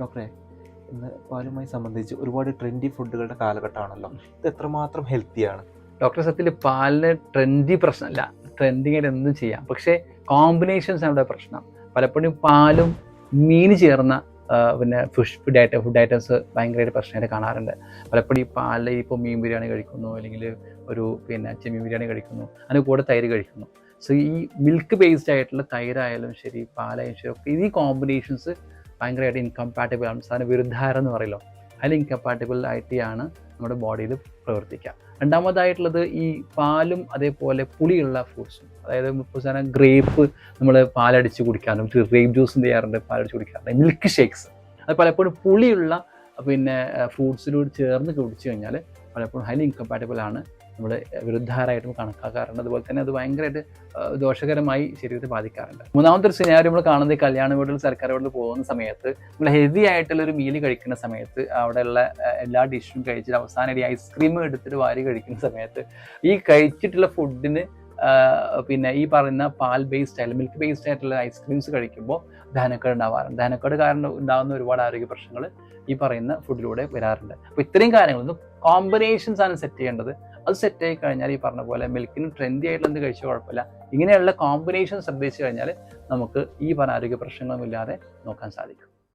ഡോക്ടറെ, ഇന്ന് പാലുമായി സംബന്ധിച്ച് ഒരുപാട് ട്രെൻഡി ഫുഡുകളുടെ കാലഘട്ടമാണല്ലോ. ഇത് എത്രമാത്രം ഹെൽത്തിയാണ്? ഡോക്ടർ സത്യത്തിൽ പാലിന് ട്രെൻഡി പ്രശ്നമല്ല, ട്രെൻഡിങ് ആയിട്ട് എന്തും ചെയ്യാം. പക്ഷേ കോമ്പിനേഷൻസ് ആണ് പ്രശ്നം. പലപ്പോഴും പാലും മീൻ ചേർന്ന പിന്നെ ഫുഡ് ഐറ്റംസ് ഭയങ്കരമായിട്ട് പ്രശ്നമായിട്ട് കാണാറുണ്ട്. പലപ്പോഴും ഈ പാലിൽ ഇപ്പോൾ മീൻ ബിരിയാണി കഴിക്കുന്നു, അല്ലെങ്കിൽ ഒരു ചെമ്മീൻ ബിരിയാണി കഴിക്കുന്നു, അതിന് കൂടെ തൈര് കഴിക്കുന്നു. സോ ഈ മിൽക്ക് ബേസ്ഡ് ആയിട്ടുള്ള തൈരായാലും ശരി, പാലായാലും ശരി, ഒക്കെ ഈ കോമ്പിനേഷൻസ് ഭയങ്കരമായിട്ട് ഇൻകമ്പാറ്റബിൾ ആണ്. സാധനം വിരുദ്ധാരം എന്ന് പറയല്ലോ, അതിൽ ഇൻകമ്പാറ്റബിൾ ആയിട്ടാണ് നമ്മുടെ ബോഡിയിൽ പ്രവർത്തിക്കുക. രണ്ടാമതായിട്ടുള്ളത് ഈ പാലും അതേപോലെ പുളിയുള്ള ഫ്രൂട്ട്സും. അതായത് ഇപ്പോൾ സാധനം ഗ്രേപ്പ് നമ്മൾ പാലടിച്ച് കുടിക്കാറുണ്ട്, ഗ്രേപ്പ് ജ്യൂസ് എന്ത് ചെയ്യാറുണ്ട്, പാലടിച്ച് കുടിക്കാറുണ്ട്. മിൽക്ക് ഷേക്സ് അത് പലപ്പോഴും പുളിയുള്ള ഫ്രൂട്ട്സിലൂടെ ചേർന്ന് കുടിച്ചു കഴിഞ്ഞാൽ പലപ്പോഴും ഹൈലി ഇൻകമ്പാറ്റബിൾ ആണ്, നമ്മൾ വിരുദ്ധാരായിട്ടും കണക്കാക്കാറുണ്ട്. അതുപോലെ തന്നെ അത് ഭയങ്കരമായിട്ട് ദോഷകരമായി ശരീരത്തെ ബാധിക്കാറുണ്ട്. മൂന്നാമത്തെ ഒരു സിനാരി നമ്മൾ കാണുന്നത് കല്യാണ വീട്ടിൽ, സർക്കാർ വീട്ടിൽ പോകുന്ന സമയത്ത് നമ്മൾ ഹെവി ആയിട്ടുള്ള ഒരു മീൽ കഴിക്കുന്ന സമയത്ത് അവിടെയുള്ള എല്ലാ ഡിഷും കഴിച്ചിട്ട് അവസാനം ഈ ഐസ്ക്രീം എടുത്തിട്ട് വാരി കഴിക്കുന്ന സമയത്ത് ഈ കഴിച്ചിട്ടുള്ള ഫുഡിന് ഈ പറയുന്ന പാൽ ബേസ്ഡ് ആയിട്ടുള്ള മിൽക്ക് ബേസ്ഡ് ആയിട്ടുള്ള ഐസ്ക്രീംസ് കഴിക്കുമ്പോൾ ദഹനക്കേട് ഉണ്ടാവാറുണ്ട്. ദഹനക്കേട് കാരണം ഉണ്ടാകുന്ന ഒരുപാട് ആരോഗ്യ പ്രശ്നങ്ങൾ ഈ പറയുന്ന ഫുഡിലൂടെ വരാറുണ്ട്. അപ്പോൾ ഇത്രയും കാര്യങ്ങളൊന്നും കോമ്പിനേഷൻസ് ആണ് സെറ്റ് ചെയ്യേണ്ടത്. അത് സെറ്റ് ആയി കഴിഞ്ഞാൽ ഈ പറഞ്ഞ പോലെ മിൽക്കിന് ട്രെൻഡി ആയിട്ടുള്ള എന്ത് കഴിച്ചാൽ കുഴപ്പമില്ല. ഇങ്ങനെയുള്ള കോമ്പിനേഷൻ ശ്രദ്ധിച്ചു കഴിഞ്ഞാൽ നമുക്ക് ഈ പറഞ്ഞ ആരോഗ്യ പ്രശ്നങ്ങളൊന്നും ഇല്ലാതെ നോക്കാൻ സാധിക്കും.